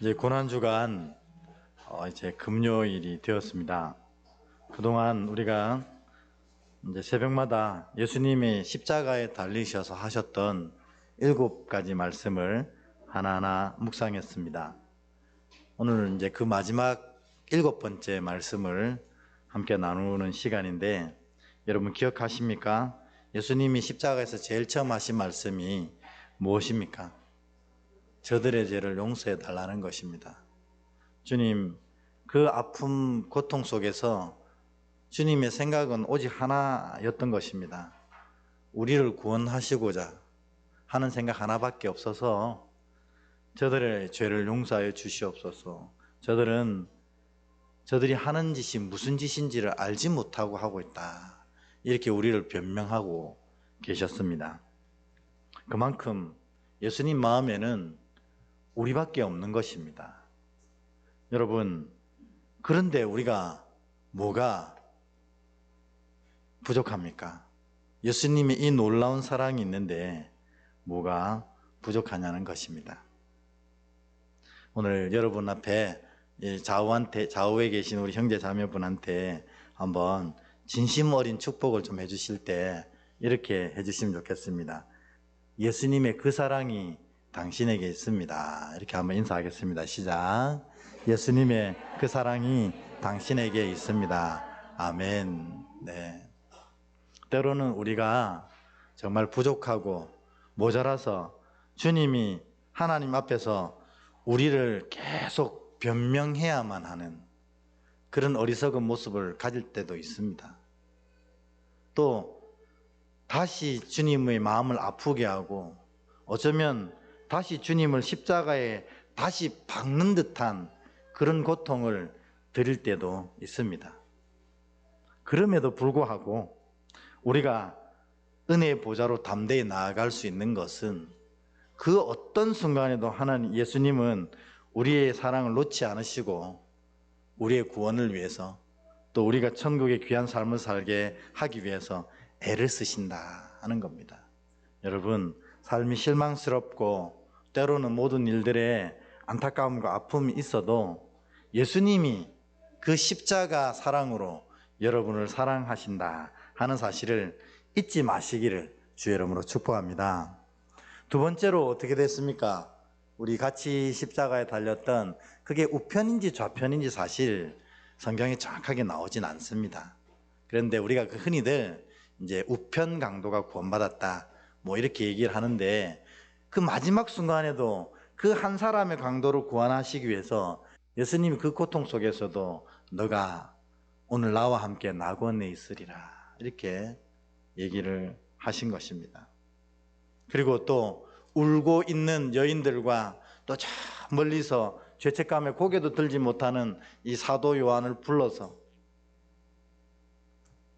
이제 고난주간 이제 금요일이 되었습니다. 그동안 우리가 이제 새벽마다 예수님이 십자가에 달리셔서 하셨던 7가지 말씀을 하나하나 묵상했습니다. 오늘은 이제 그 마지막 7번째 말씀을 함께 나누는 시간인데, 여러분 기억하십니까? 예수님이 십자가에서 제일 처음 하신 말씀이 무엇입니까? 저들의 죄를 용서해 달라는 것입니다. 주님, 그 아픔, 고통 속에서 주님의 생각은 오직 하나였던 것입니다. 우리를 구원하시고자 하는 생각 하나밖에 없어서 저들의 죄를 용서하여 주시옵소서. 저들이 하는 짓이 무슨 짓인지를 알지 못하고 하고 있다, 이렇게 우리를 변명하고 계셨습니다. 그만큼 예수님 마음에는 우리밖에 없는 것입니다. 여러분, 그런데 우리가 뭐가 부족합니까? 예수님의 이 놀라운 사랑이 있는데 뭐가 부족하냐는 것입니다. 오늘 여러분 앞에 좌우에 계신 우리 형제 자매분한테 한번 진심 어린 축복을 좀 해주실 때 이렇게 해주시면 좋겠습니다. 예수님의 그 사랑이 당신에게 있습니다. 이렇게 한번 인사하겠습니다. 시작. 예수님의 그 사랑이 당신에게 있습니다. 아멘. 네. 때로는 우리가 정말 부족하고 모자라서 주님이 하나님 앞에서 우리를 계속 변명해야만 하는 그런 어리석은 모습을 가질 때도 있습니다. 또 다시 주님의 마음을 아프게 하고 어쩌면 다시 주님을 십자가에 다시 박는 듯한 그런 고통을 드릴 때도 있습니다. 그럼에도 불구하고 우리가 은혜의 보좌로 담대히 나아갈 수 있는 것은 그 어떤 순간에도 하나님 예수님은 우리의 사랑을 놓지 않으시고 우리의 구원을 위해서, 또 우리가 천국의 귀한 삶을 살게 하기 위해서 애를 쓰신다 하는 겁니다. 여러분, 삶이 실망스럽고 때로는 모든 일들에 안타까움과 아픔이 있어도 예수님이 그 십자가 사랑으로 여러분을 사랑하신다 하는 사실을 잊지 마시기를 주의 이름으로 축복합니다. 두 번째로 어떻게 됐습니까? 우리 같이 십자가에 달렸던 그게 우편인지 좌편인지 사실 성경에 정확하게 나오진 않습니다. 그런데 우리가 흔히들 이제 우편 강도가 구원받았다 뭐 이렇게 얘기를 하는데, 그 마지막 순간에도 그 한 사람의 강도를 구원하시기 위해서 예수님이 그 고통 속에서도 너가 오늘 나와 함께 낙원에 있으리라 이렇게 얘기를 하신 것입니다. 그리고 또 울고 있는 여인들과 또 저 멀리서 죄책감에 고개도 들지 못하는 이 사도 요한을 불러서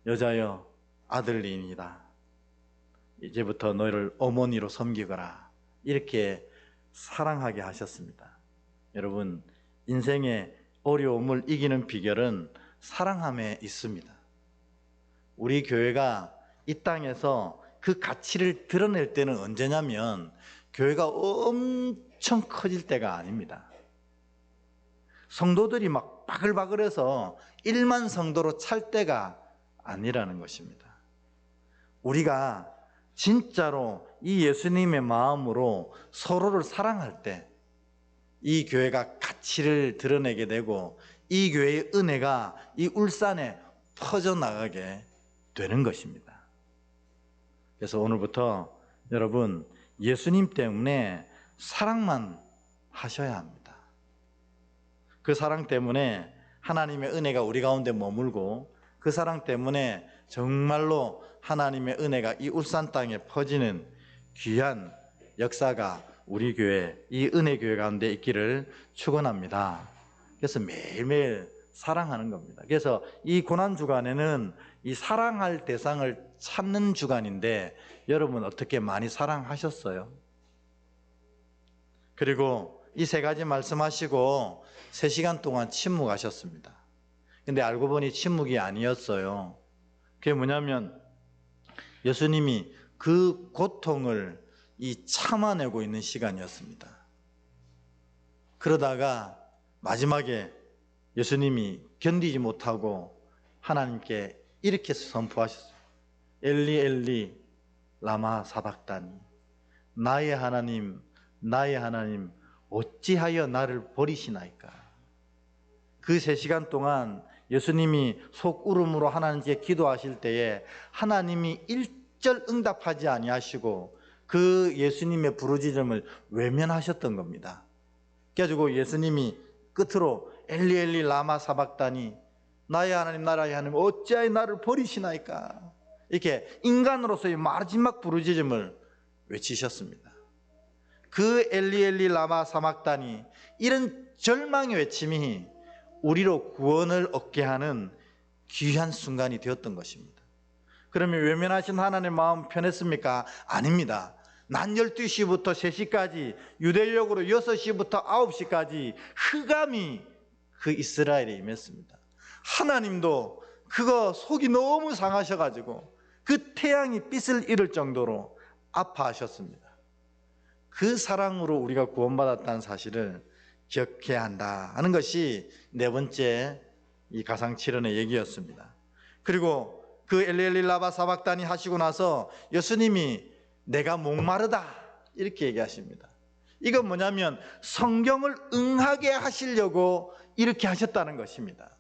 여자여 아들이니이다, 이제부터 너희를 어머니로 섬기거라, 이렇게 사랑하게 하셨습니다. 여러분, 인생의 어려움을 이기는 비결은 사랑함에 있습니다. 우리 교회가 이 땅에서 그 가치를 드러낼 때는 언제냐면 교회가 엄청 커질 때가 아닙니다. 성도들이 막 바글바글해서 1만 성도로 찰 때가 아니라는 것입니다. 우리가 진짜로 이 예수님의 마음으로 서로를 사랑할 때 이 교회가 가치를 드러내게 되고 이 교회의 은혜가 이 울산에 퍼져나가게 되는 것입니다. 그래서 오늘부터 여러분, 예수님 때문에 사랑만 하셔야 합니다. 그 사랑 때문에 하나님의 은혜가 우리 가운데 머물고, 그 사랑 때문에 정말로 하나님의 은혜가 이 울산 땅에 퍼지는 귀한 역사가 우리 교회, 이 은혜교회 가운데 있기를 축원합니다. 그래서 매일매일 사랑하는 겁니다. 그래서 이 고난주간에는 이 사랑할 대상을 찾는 주간인데, 여러분 어떻게 많이 사랑하셨어요? 그리고 이 3가지 말씀하시고 3시간 동안 침묵하셨습니다. 근데 알고 보니 침묵이 아니었어요. 그게 뭐냐면 예수님이 그 고통을 참아내고 있는 시간이었습니다. 그러다가 마지막에 예수님이 견디지 못하고 하나님께 이렇게 선포하셨어요. 엘리 엘리 라마 사박다니, 나의 하나님 나의 하나님 어찌하여 나를 버리시나이까. 그 3시간 동안 예수님이 속울음으로 하나님께 기도하실 때에 하나님이 일절 응답하지 아니하시고 그 예수님의 부르짖음을 외면하셨던 겁니다. 그래가지고 예수님이 끝으로 엘리 엘리 라마 사박다니, 나의 하나님 나의 하나님 어찌하여 나를 버리시나이까, 이렇게 인간으로서의 마지막 부르짖음을 외치셨습니다. 그 엘리 엘리 라마 사박다니, 이런 절망의 외침이 우리로 구원을 얻게 하는 귀한 순간이 되었던 것입니다. 그러면 외면하신 하나님의 마음 편했습니까? 아닙니다. 낮 12시부터 3시까지, 유대력으로 6시부터 9시까지 흑암이 그 이스라엘에 임했습니다. 하나님도 그거 속이 너무 상하셔가지고 그 태양이 빛을 잃을 정도로 아파하셨습니다. 그 사랑으로 우리가 구원받았다는 사실을 기억해야 한다 하는 것이 4번째 이 가상칠언의 얘기였습니다. 그리고 그 엘리엘리 라바 사박다니 하시고 나서 예수님이 내가 목마르다 이렇게 얘기하십니다. 이건 뭐냐면 성경을 응하게 하시려고 이렇게 하셨다는 것입니다.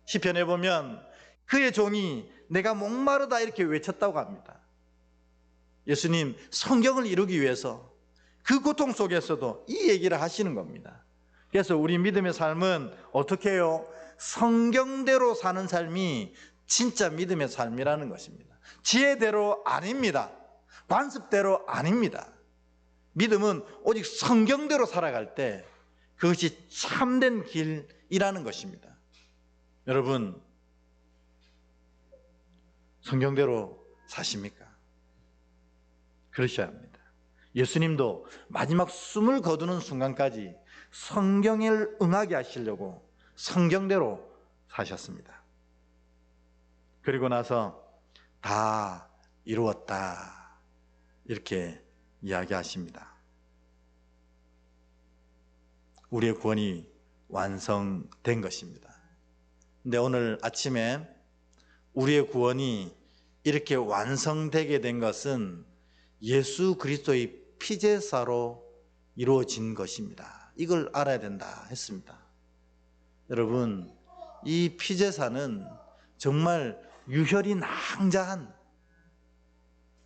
시편에 보면 그의 종이 내가 목마르다 이렇게 외쳤다고 합니다. 예수님 성경을 이루기 위해서 그 고통 속에서도 이 얘기를 하시는 겁니다. 그래서 우리 믿음의 삶은 어떻게 해요? 성경대로 사는 삶이 진짜 믿음의 삶이라는 것입니다. 지혜대로 아닙니다. 관습대로 아닙니다. 믿음은 오직 성경대로 살아갈 때 그것이 참된 길이라는 것입니다. 여러분, 성경대로 사십니까? 그러셔야 합니다. 예수님도 마지막 숨을 거두는 순간까지 성경을 응하게 하시려고 성경대로 사셨습니다. 그리고 나서 다 이루었다 이렇게 이야기하십니다. 우리의 구원이 완성된 것입니다. 근데 오늘 아침에 우리의 구원이 이렇게 완성되게 된 것은 예수 그리스도의 피제사로 이루어진 것입니다. 이걸 알아야 된다 했습니다. 여러분, 이 피제사는 정말 유혈이 낭자한,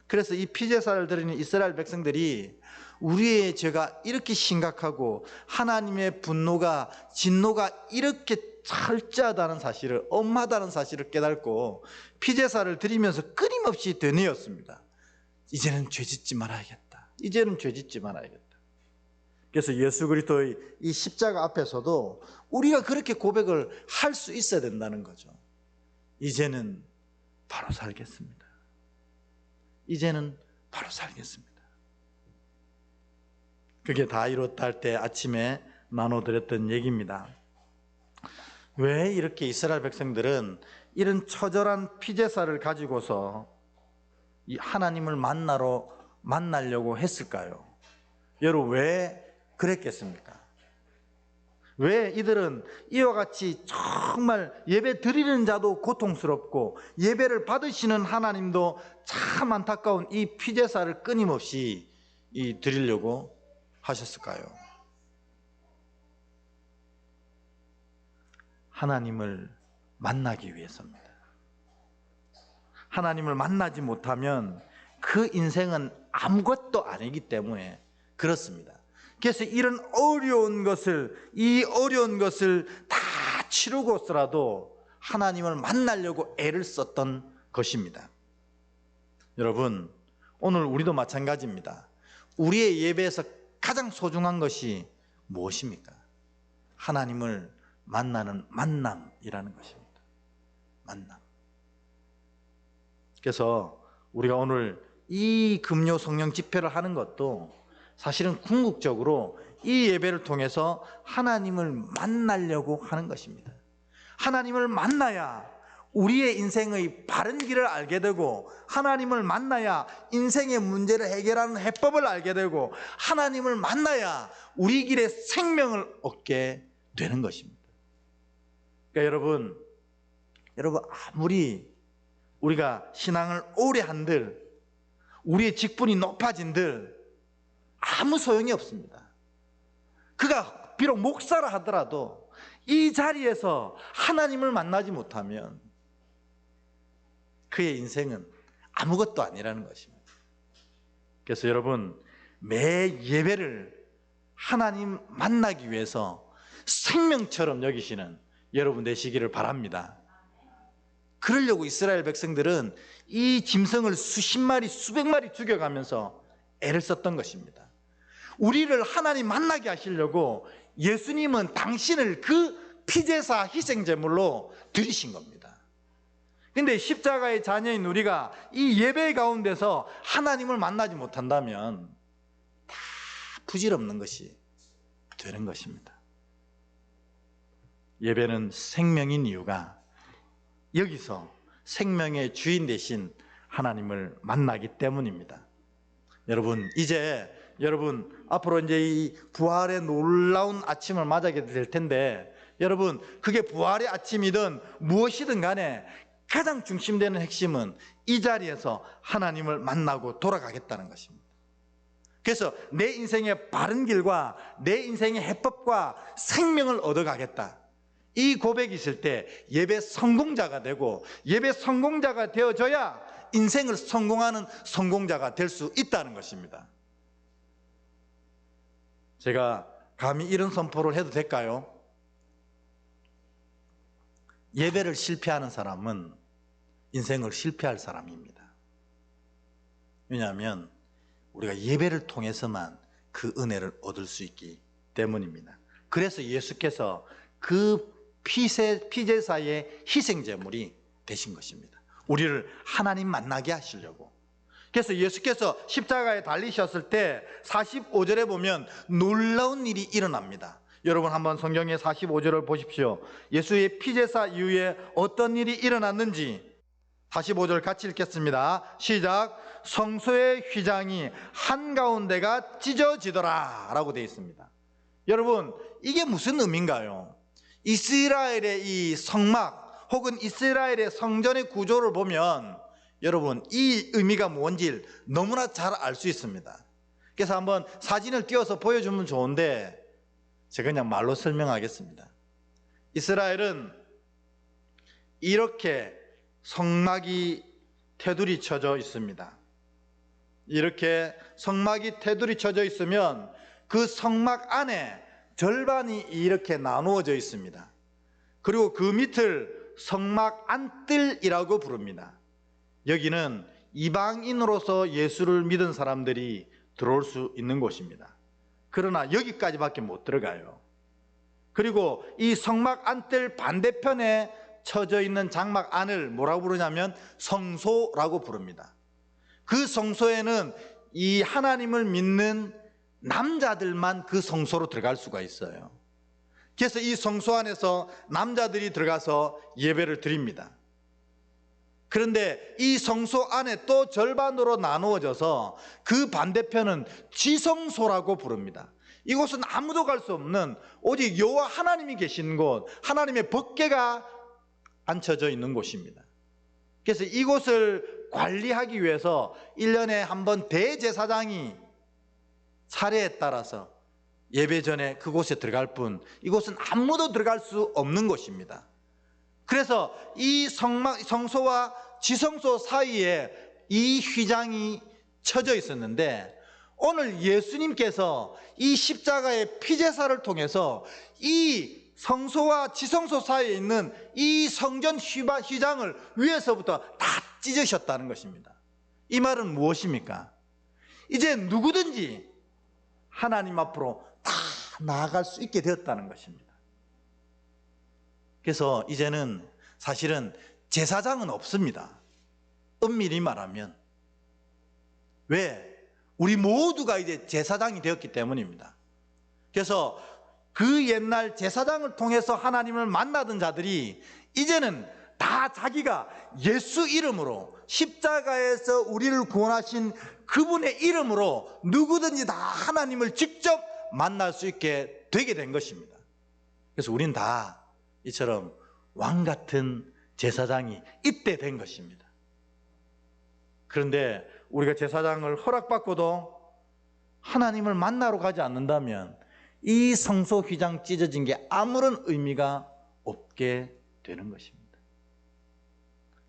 그래서 이 피제사를 드리는 이스라엘 백성들이 우리의 죄가 이렇게 심각하고 하나님의 분노가, 진노가 이렇게 철저하다는 사실을, 엄하다는 사실을 깨닫고 피제사를 드리면서 끊임없이 되뇌었습니다. 이제는 죄짓지 말아야겠다. 이제는 죄짓지 말아야겠다. 그래서 예수 그리스도의 이 십자가 앞에서도 우리가 그렇게 고백을 할 수 있어야 된다는 거죠. 이제는 바로 살겠습니다. 이제는 바로 살겠습니다. 그게 다 이뤘다 할 때 아침에 나눠드렸던 얘기입니다. 왜 이렇게 이스라엘 백성들은 이런 처절한 피제사를 가지고서 이 하나님을 만나려고 했을까요? 여러분, 왜 그랬겠습니까? 왜 이들은 이와 같이 정말 예배 드리는 자도 고통스럽고 예배를 받으시는 하나님도 참 안타까운 이 피제사를 끊임없이 드리려고 하셨을까요? 하나님을 만나기 위해서입니다. 하나님을 만나지 못하면 그 인생은 아무것도 아니기 때문에 그렇습니다. 그래서 이런 어려운 것을, 이 어려운 것을 다 치르고서라도 하나님을 만나려고 애를 썼던 것입니다. 여러분, 오늘 우리도 마찬가지입니다. 우리의 예배에서 가장 소중한 것이 무엇입니까? 하나님을 만나는 만남이라는 것입니다. 만남. 그래서 우리가 오늘 이 금요 성령 집회를 하는 것도 사실은 궁극적으로 이 예배를 통해서 하나님을 만나려고 하는 것입니다. 하나님을 만나야 우리의 인생의 바른 길을 알게 되고 하나님을 만나야 인생의 문제를 해결하는 해법을 알게 되고 하나님을 만나야 우리 길에 생명을 얻게 되는 것입니다. 그러니까 여러분 아무리 우리가 신앙을 오래 한들 우리의 직분이 높아진들 아무 소용이 없습니다. 그가 비록 목사라 하더라도 이 자리에서 하나님을 만나지 못하면 그의 인생은 아무것도 아니라는 것입니다. 그래서 여러분 매 예배를 하나님 만나기 위해서 생명처럼 여기시는 여러분 되시기를 바랍니다. 그러려고 이스라엘 백성들은 이 짐승을 수십 마리 수백 마리 죽여가면서 애를 썼던 것입니다. 우리를 하나님 만나게 하시려고 예수님은 당신을 그 피제사 희생제물로 드리신 겁니다. 근데 십자가의 자녀인 우리가 이 예배 가운데서 하나님을 만나지 못한다면 다 부질없는 것이 되는 것입니다. 예배는 생명인 이유가 여기서 생명의 주인 되신 하나님을 만나기 때문입니다. 여러분 앞으로 이제 이 부활의 놀라운 아침을 맞이하게 될 텐데 여러분 그게 부활의 아침이든 무엇이든 간에 가장 중심되는 핵심은 이 자리에서 하나님을 만나고 돌아가겠다는 것입니다. 그래서 내 인생의 바른 길과 내 인생의 해법과 생명을 얻어가겠다. 이 고백이 있을 때 예배 성공자가 되고 예배 성공자가 되어져야 인생을 성공하는 성공자가 될 수 있다는 것입니다. 제가 감히 이런 선포를 해도 될까요? 예배를 실패하는 사람은 인생을 실패할 사람입니다. 왜냐하면 우리가 예배를 통해서만 그 은혜를 얻을 수 있기 때문입니다. 그래서 예수께서 그 피제사의 희생제물이 되신 것입니다. 우리를 하나님 만나게 하시려고. 그래서 예수께서 십자가에 달리셨을 때 45절에 보면 놀라운 일이 일어납니다. 여러분 한번 성경의 45절을 보십시오. 예수의 피제사 이후에 어떤 일이 일어났는지 45절 같이 읽겠습니다. 시작. 성소의 휘장이 한가운데가 찢어지더라 라고 되어 있습니다. 여러분 이게 무슨 의미인가요? 이스라엘의 이 성막 혹은 이스라엘의 성전의 구조를 보면 여러분 이 의미가 뭔지 너무나 잘 알 수 있습니다. 그래서 한번 사진을 띄워서 보여주면 좋은데 제가 그냥 말로 설명하겠습니다. 이스라엘은 이렇게 성막이 테두리 쳐져 있습니다. 이렇게 성막이 테두리 쳐져 있으면 그 성막 안에 절반이 이렇게 나누어져 있습니다. 그리고 그 밑을 성막 안뜰이라고 부릅니다. 여기는 이방인으로서 예수를 믿은 사람들이 들어올 수 있는 곳입니다. 그러나 여기까지밖에 못 들어가요. 그리고 이 성막 안뜰 반대편에 쳐져 있는 장막 안을 뭐라고 부르냐면 성소라고 부릅니다. 그 성소에는 이 하나님을 믿는 남자들만 그 성소로 들어갈 수가 있어요. 그래서 이 성소 안에서 남자들이 들어가서 예배를 드립니다. 그런데 이 성소 안에 또 절반으로 나누어져서 그 반대편은 지성소라고 부릅니다. 이곳은 아무도 갈 수 없는 오직 여호와 하나님이 계신 곳, 하나님의 법궤가 앉혀져 있는 곳입니다. 그래서 이곳을 관리하기 위해서 1년에 한 번 대제사장이 차례에 따라서 예배 전에 그곳에 들어갈 뿐 이곳은 아무도 들어갈 수 없는 곳입니다. 그래서 이 성소와 지성소 사이에 이 휘장이 쳐져 있었는데 오늘 예수님께서 이 십자가의 피제사를 통해서 이 성소와 지성소 사이에 있는 이 성전 휘장을 위에서부터 다 찢으셨다는 것입니다. 이 말은 무엇입니까? 이제 누구든지 하나님 앞으로 다 나아갈 수 있게 되었다는 것입니다. 그래서 이제는 사실은 제사장은 없습니다. 엄밀히 말하면. 왜? 우리 모두가 이제 제사장이 되었기 때문입니다. 그래서 그 옛날 제사장을 통해서 하나님을 만나던 자들이 이제는 다 자기가 예수 이름으로, 십자가에서 우리를 구원하신 그분의 이름으로 누구든지 다 하나님을 직접 만날 수 있게 되게 된 것입니다. 그래서 우린 다 이처럼 왕 같은 제사장이 이때 된 것입니다. 그런데 우리가 제사장을 허락받고도 하나님을 만나러 가지 않는다면 이 성소 휘장 찢어진 게 아무런 의미가 없게 되는 것입니다.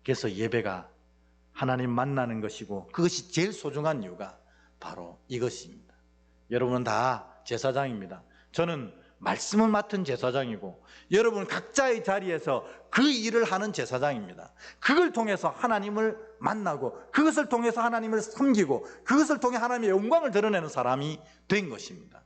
그래서 예배가 하나님 만나는 것이고, 그것이 제일 소중한 이유가 바로 이것입니다. 여러분은 다 제사장입니다. 저는 말씀을 맡은 제사장이고, 여러분 각자의 자리에서 그 일을 하는 제사장입니다. 그걸 통해서 하나님을 만나고, 그것을 통해서 하나님을 섬기고, 그것을 통해 하나님의 영광을 드러내는 사람이 된 것입니다.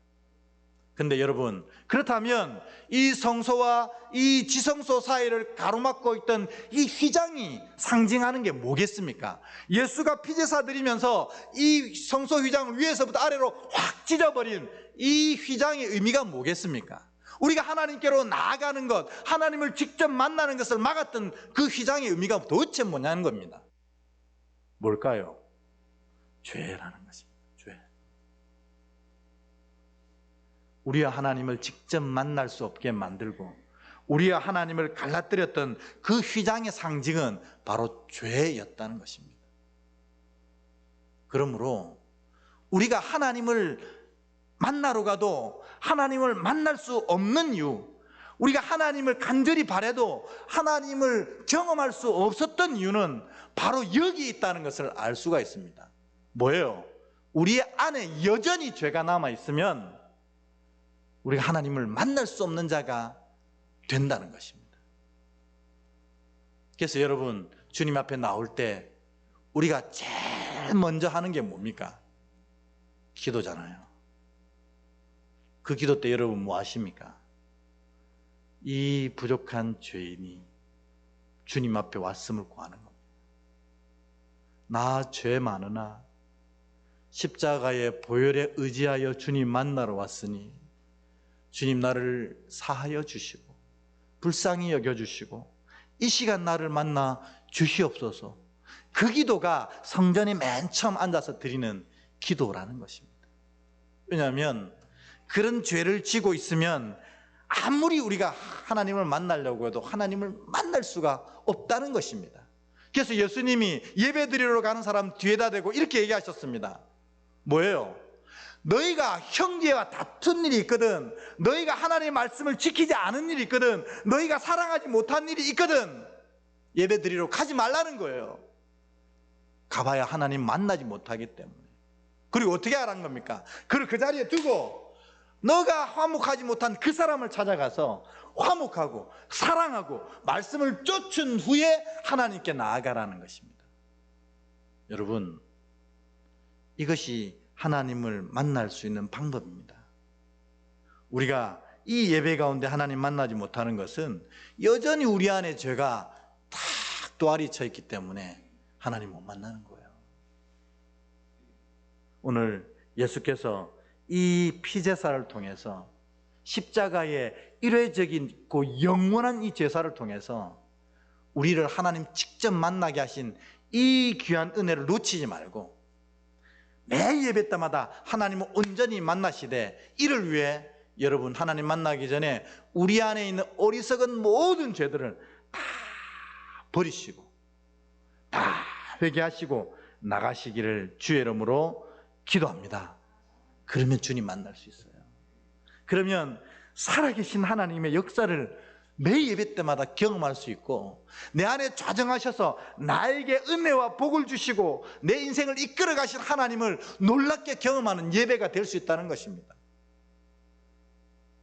근데 여러분, 그렇다면 이 성소와 이 지성소 사이를 가로막고 있던 이 휘장이 상징하는 게 뭐겠습니까? 예수가 피제사 드리면서 이 성소 휘장을 위에서부터 아래로 확 찢어버린 이 휘장의 의미가 뭐겠습니까? 우리가 하나님께로 나아가는 것, 하나님을 직접 만나는 것을 막았던 그 휘장의 의미가 도대체 뭐냐는 겁니다. 뭘까요? 죄라는 것입니다. 죄. 우리와 하나님을 직접 만날 수 없게 만들고, 우리와 하나님을 갈라뜨렸던 그 휘장의 상징은 바로 죄였다는 것입니다. 그러므로 우리가 하나님을 만나러 가도 하나님을 만날 수 없는 이유, 우리가 하나님을 간절히 바라도 하나님을 경험할 수 없었던 이유는 바로 여기 있다는 것을 알 수가 있습니다. 뭐예요? 우리 안에 여전히 죄가 남아 있으면 우리가 하나님을 만날 수 없는 자가 된다는 것입니다. 그래서 여러분, 주님 앞에 나올 때 우리가 제일 먼저 하는 게 뭡니까? 기도잖아요. 그 기도 때 여러분 뭐 하십니까? 이 부족한 죄인이 주님 앞에 왔음을 구하는 겁니다. 나 죄 많으나 십자가의 보혈에 의지하여 주님 만나러 왔으니 주님 나를 사하여 주시고 불쌍히 여겨주시고 이 시간 나를 만나 주시옵소서. 그 기도가 성전에 맨 처음 앉아서 드리는 기도라는 것입니다. 왜냐하면 그런 죄를 지고 있으면 아무리 우리가 하나님을 만나려고 해도 하나님을 만날 수가 없다는 것입니다. 그래서 예수님이 예배 드리러 가는 사람 뒤에다 대고 이렇게 얘기하셨습니다. 뭐예요? 너희가 형제와 다툰 일이 있거든, 너희가 하나님의 말씀을 지키지 않은 일이 있거든, 너희가 사랑하지 못한 일이 있거든, 예배 드리러 가지 말라는 거예요. 가봐야 하나님 만나지 못하기 때문에. 그리고 어떻게 하라는 겁니까? 그를 그 자리에 두고 너가 화목하지 못한 그 사람을 찾아가서 화목하고 사랑하고 말씀을 쫓은 후에 하나님께 나아가라는 것입니다. 여러분, 이것이 하나님을 만날 수 있는 방법입니다. 우리가 이 예배 가운데 하나님 만나지 못하는 것은 여전히 우리 안에 죄가 탁 도아리 쳐 있기 때문에 하나님 못 만나는 거예요. 오늘 예수께서 이 피제사를 통해서 십자가의 일회적이고 영원한 이 제사를 통해서 우리를 하나님 직접 만나게 하신 이 귀한 은혜를 놓치지 말고 매 예배 때마다 하나님을 온전히 만나시되, 이를 위해 여러분 하나님 만나기 전에 우리 안에 있는 어리석은 모든 죄들을 다 버리시고 다 회개하시고 나가시기를 주의 이름으로 기도합니다. 그러면 주님 만날 수 있어요. 그러면 살아계신 하나님의 역사를 매 예배 때마다 경험할 수 있고, 내 안에 좌정하셔서 나에게 은혜와 복을 주시고 내 인생을 이끌어 가신 하나님을 놀랍게 경험하는 예배가 될 수 있다는 것입니다.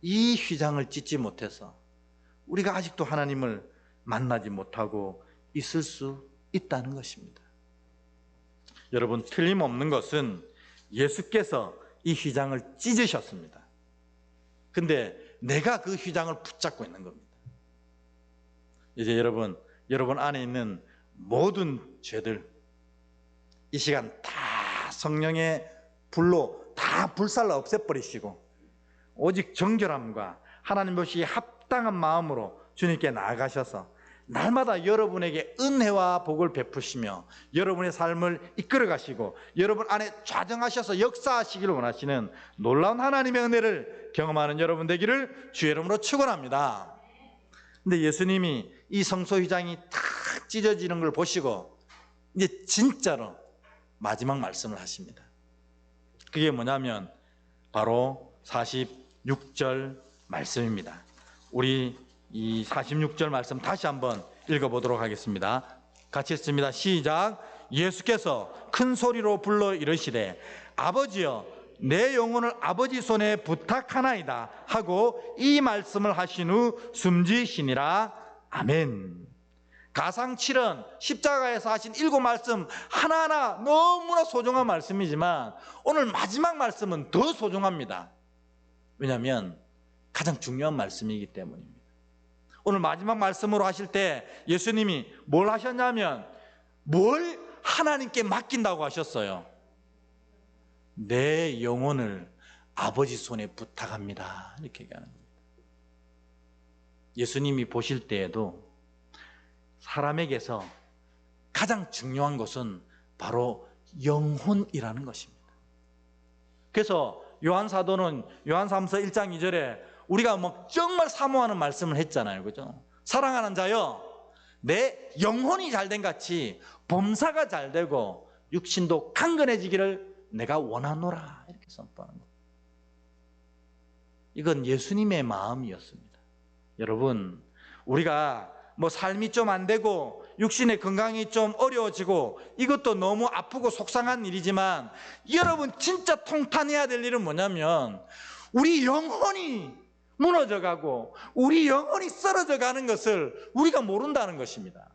이 휘장을 찢지 못해서 우리가 아직도 하나님을 만나지 못하고 있을 수 있다는 것입니다. 여러분, 틀림없는 것은 예수께서 이 휘장을 찢으셨습니다. 근데 내가 그 휘장을 붙잡고 있는 겁니다. 이제 여러분 안에 있는 모든 죄들 이 시간 다 성령의 불로 다 불살라 없애버리시고 오직 정결함과 하나님 보시기에 합당한 마음으로 주님께 나아가셔서 날마다 여러분에게 은혜와 복을 베푸시며 여러분의 삶을 이끌어 가시고 여러분 안에 좌정하셔서 역사하시기를 원하시는 놀라운 하나님의 은혜를 경험하는 여러분 되기를 주의 이름으로 축원합니다. 근데 예수님이 이 성소휘장이 탁 찢어지는 걸 보시고 이제 진짜로 마지막 말씀을 하십니다. 그게 뭐냐면 바로 46절 말씀입니다. 우리 이 46절 말씀 다시 한번 읽어보도록 하겠습니다. 같이 읽습니다. 시작. 예수께서 큰 소리로 불러 이르시되 아버지여 내 영혼을 아버지 손에 부탁하나이다 하고 이 말씀을 하신 후 숨지시니라. 아멘. 가상 7은 십자가에서 하신 7말씀 하나하나 너무나 소중한 말씀이지만 오늘 마지막 말씀은 더 소중합니다. 왜냐하면 가장 중요한 말씀이기 때문입니다. 오늘 마지막 말씀으로 하실 때 예수님이 뭘 하셨냐면 뭘 하나님께 맡긴다고 하셨어요. 내 영혼을 아버지 손에 부탁합니다. 이렇게 얘기하는 겁니다. 예수님이 보실 때에도 사람에게서 가장 중요한 것은 바로 영혼이라는 것입니다. 그래서 요한 사도는 요한사도서 1장 2절에 우리가 뭐 정말 사모하는 말씀을 했잖아요. 그죠? 사랑하는 자여 내 영혼이 잘된 같이 범사가 잘되고 육신도 강건해지기를 내가 원하노라. 이렇게 선포하는 겁니다. 이건 예수님의 마음이었습니다. 여러분, 우리가 뭐 삶이 좀 안 되고 육신의 건강이 좀 어려워지고 이것도 너무 아프고 속상한 일이지만 여러분 진짜 통탄해야 될 일은 뭐냐면 우리 영혼이 무너져가고 우리 영혼이 쓰러져 가는 것을 우리가 모른다는 것입니다.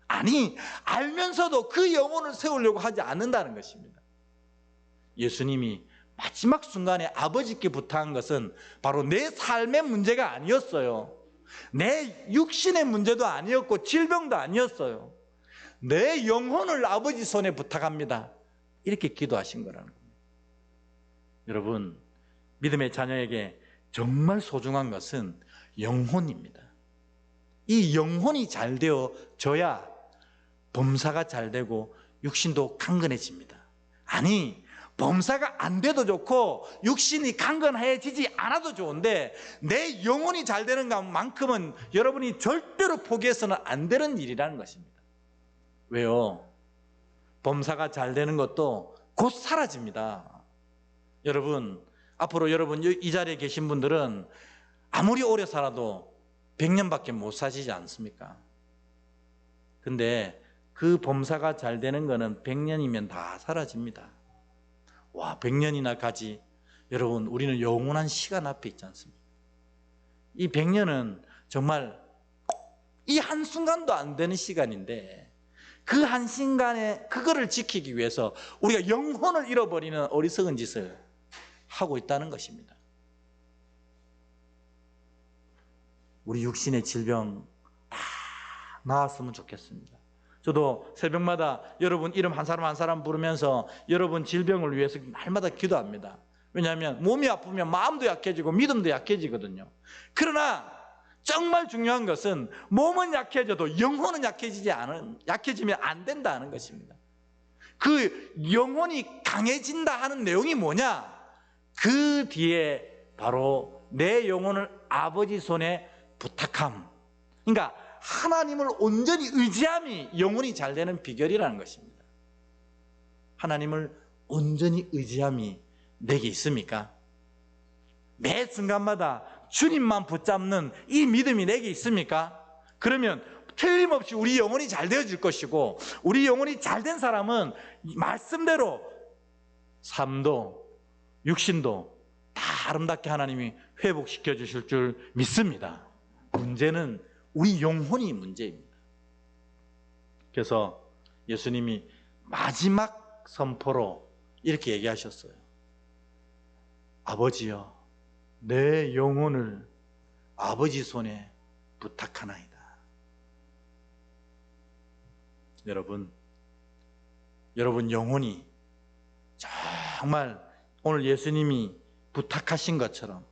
아니, 알면서도 그 영혼을 세우려고 하지 않는다는 것입니다. 예수님이 마지막 순간에 아버지께 부탁한 것은 바로 내 삶의 문제가 아니었어요. 내 육신의 문제도 아니었고 질병도 아니었어요. 내 영혼을 아버지 손에 부탁합니다. 이렇게 기도하신 거라는 겁니다. 여러분, 믿음의 자녀에게 정말 소중한 것은 영혼입니다. 이 영혼이 잘 되어져야 범사가 잘 되고 육신도 강건해집니다. 아니, 범사가 안 돼도 좋고 육신이 강건해지지 않아도 좋은데 내 영혼이 잘 되는 것만큼은 여러분이 절대로 포기해서는 안 되는 일이라는 것입니다. 왜요? 범사가 잘 되는 것도 곧 사라집니다. 여러분, 앞으로 여러분 이 자리에 계신 분들은 아무리 오래 살아도 100년밖에 못 사시지 않습니까? 근데 그 범사가 잘 되는 거는 100년이면 다 사라집니다. 와, 100년이나 가지. 여러분, 우리는 영원한 시간 앞에 있지 않습니까? 이 100년은 정말 이 한순간도 안 되는 시간인데 그 한순간에 그거를 지키기 위해서 우리가 영혼을 잃어버리는 어리석은 짓을 하고 있다는 것입니다. 우리 육신의 질병 다 나았으면 좋겠습니다. 저도 새벽마다 여러분 이름 한 사람 한 사람 부르면서 여러분 질병을 위해서 날마다 기도합니다. 왜냐하면 몸이 아프면 마음도 약해지고 믿음도 약해지거든요. 그러나 정말 중요한 것은 몸은 약해져도 영혼은 약해지면 안 된다는 것입니다. 그 영혼이 강해진다 하는 내용이 뭐냐? 그 뒤에 바로 내 영혼을 아버지 손에 부탁함. 그러니까 하나님을 온전히 의지함이 영혼이 잘 되는 비결이라는 것입니다. 하나님을 온전히 의지함이 내게 있습니까? 매 순간마다 주님만 붙잡는 이 믿음이 내게 있습니까? 그러면 틀림없이 우리 영혼이 잘 되어질 것이고 우리 영혼이 잘 된 사람은 말씀대로 삶도 육신도 다 아름답게 하나님이 회복시켜 주실 줄 믿습니다. 문제는 우리 영혼이 문제입니다. 그래서 예수님이 마지막 선포로 이렇게 얘기하셨어요. 아버지여, 내 영혼을 아버지 손에 부탁하나이다. 여러분 영혼이 정말 오늘 예수님이 부탁하신 것처럼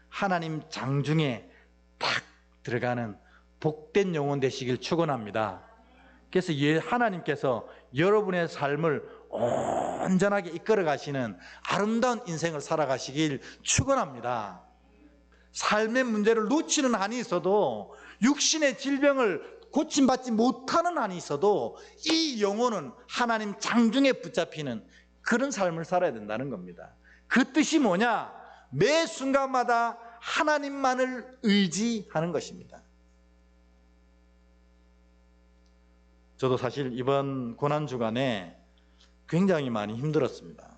하나님 장중에 딱 들어가는 복된 영혼 되시길 축원합니다. 그래서 하나님께서 여러분의 삶을 온전하게 이끌어 가시는 아름다운 인생을 살아가시길 축원합니다. 삶의 문제를 놓치는 한이 있어도, 육신의 질병을 고침받지 못하는 한이 있어도 이 영혼은 하나님 장중에 붙잡히는 그런 삶을 살아야 된다는 겁니다. 그 뜻이 뭐냐? 매 순간마다 하나님만을 의지하는 것입니다. 저도 사실 이번 고난주간에 굉장히 많이 힘들었습니다.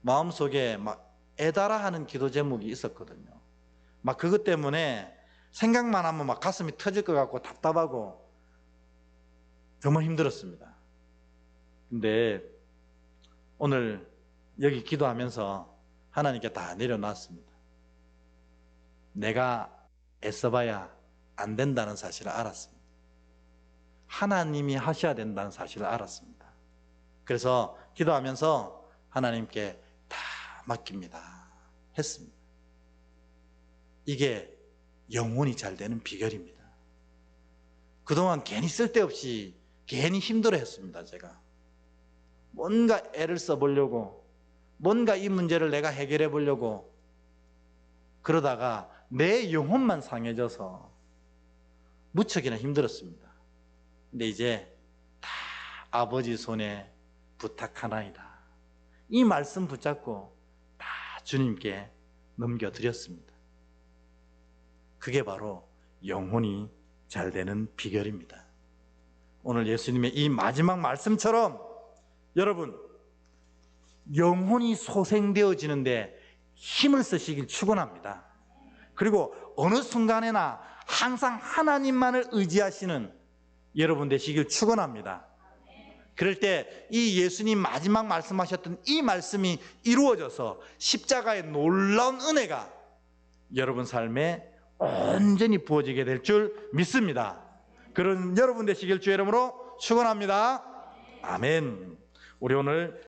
마음속에 막 애달아 하는 기도 제목이 있었거든요. 막 그것 때문에 생각만 하면 막 가슴이 터질 것 같고 답답하고 정말 힘들었습니다. 근데 오늘 여기 기도하면서 하나님께 다 내려놨습니다. 내가 애써봐야 안 된다는 사실을 알았습니다. 하나님이 하셔야 된다는 사실을 알았습니다. 그래서 기도하면서 하나님께 다 맡깁니다 했습니다. 이게 영혼이 잘 되는 비결입니다. 그동안 괜히 쓸데없이 괜히 힘들어 했습니다. 제가 뭔가 애를 써보려고, 뭔가 이 문제를 내가 해결해 보려고 그러다가 내 영혼만 상해져서 무척이나 힘들었습니다. 근데 이제 다 아버지 손에 부탁하나이다, 이 말씀 붙잡고 다 주님께 넘겨드렸습니다. 그게 바로 영혼이 잘 되는 비결입니다. 오늘 예수님의 이 마지막 말씀처럼 여러분, 영혼이 소생되어지는데 힘을 쓰시길 축원합니다. 그리고 어느 순간에나 항상 하나님만을 의지하시는 여러분 되시길 축원합니다. 그럴 때 이 예수님 마지막 말씀하셨던 이 말씀이 이루어져서 십자가의 놀라운 은혜가 여러분 삶에 온전히 부어지게 될 줄 믿습니다. 그런 여러분 되시길 주의 이름으로 축원합니다. 아멘. 우리 오늘